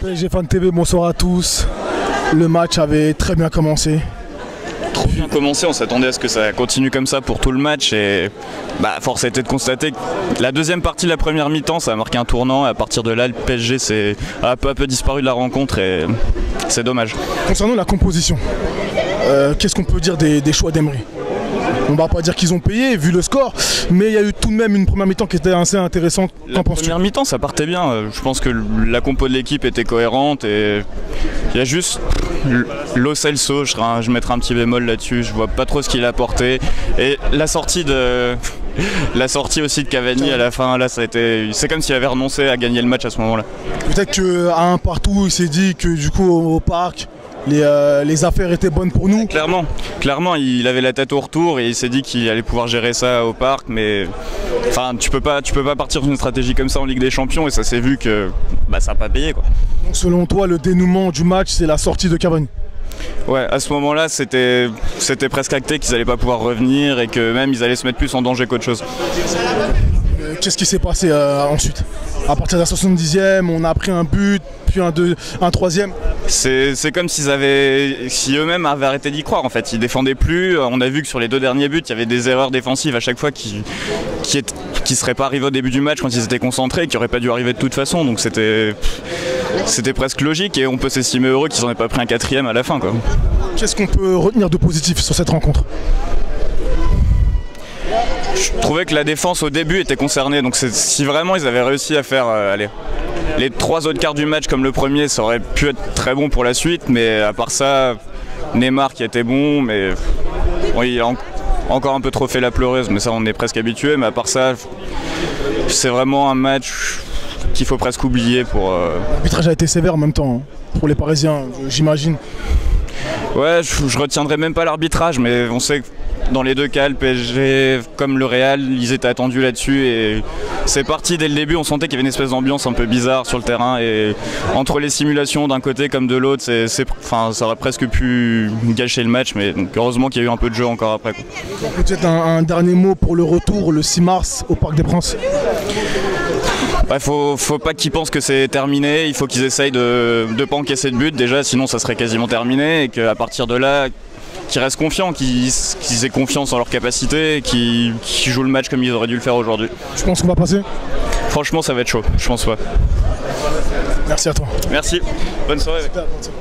PSG Fan TV, bonsoir à tous. Le match avait très bien commencé. Trop bien commencé, on s'attendait à ce que ça continue comme ça pour tout le match et force était de constater que la deuxième partie de la première mi-temps ça a marqué un tournant et à partir de là le PSG a peu à peu disparu de la rencontre et c'est dommage. Concernant la composition, qu'est-ce qu'on peut dire des choix d'Emery? On va pas dire qu'ils ont payé vu le score, mais il y a eu tout de même une première mi-temps qui était assez intéressante. La première mi-temps ça partait bien, je pense que la compo de l'équipe était cohérente et il y a juste Lo Celso, je mettrai un petit bémol là-dessus, je vois pas trop ce qu'il a apporté et la sortie aussi de Cavani à la fin, là ça a été, c'est comme s'il avait renoncé à gagner le match à ce moment-là. Peut-être qu'à un partout il s'est dit que du coup au parc les affaires étaient bonnes pour nous. Clairement, il avait la tête au retour et il s'est dit qu'il allait pouvoir gérer ça au parc, mais enfin tu peux pas partir d'une stratégie comme ça en Ligue des Champions et ça s'est vu que ça n'a pas payé quoi. Donc selon toi le dénouement du match c'est la sortie de Cavani? Ouais, à ce moment-là c'était presque acté qu'ils n'allaient pas pouvoir revenir et que même ils allaient se mettre plus en danger qu'autre chose. Qu'est-ce qui s'est passé ensuite? À partir de la 70e, on a pris un but, puis un troisième. C'est comme si eux-mêmes avaient arrêté d'y croire en fait. Ils défendaient plus. On a vu que sur les deux derniers buts, il y avait des erreurs défensives à chaque fois qui seraient pas arrivées au début du match quand ils étaient concentrés et qui n'auraient pas dû arriver de toute façon. Donc c'était presque logique et on peut s'estimer heureux qu'ils n'en aient pas pris un quatrième à la fin quoi. Qu'est-ce qu'on peut retenir de positif sur cette rencontre? Je trouvais que la défense au début était concernée, donc si vraiment ils avaient réussi à faire les trois autres quarts du match comme le premier, ça aurait pu être très bon pour la suite, mais à part ça, Neymar qui était bon, mais oui, il a encore un peu trop fait la pleureuse, mais ça on est presque habitué, mais à part ça, c'est vraiment un match qu'il faut presque oublier pour... L'arbitrage a été sévère en même temps, hein, pour les Parisiens, j'imagine. Ouais, je retiendrai même pas l'arbitrage, mais on sait que dans les deux cas, le PSG comme le Real, ils étaient attendus là-dessus et c'est parti dès le début, on sentait qu'il y avait une espèce d'ambiance un peu bizarre sur le terrain et entre les simulations d'un côté comme de l'autre, ça aurait presque pu gâcher le match, mais donc, heureusement qu'il y a eu un peu de jeu encore après. Peut-être un dernier mot pour le retour le 6 mars au Parc des Princes. Ouais, faut pas qu'ils pensent que c'est terminé, il faut qu'ils essayent de pas encaisser de but déjà, sinon ça serait quasiment terminé et qu'à partir de là, qu'ils restent confiants, qu'ils aient confiance en leur capacité, qu'ils jouent le match comme ils auraient dû le faire aujourd'hui. Tu penses qu'on va passer? Franchement ça va être chaud, je pense pas. Merci à toi. Merci, bonne soirée. Super, bonne soirée.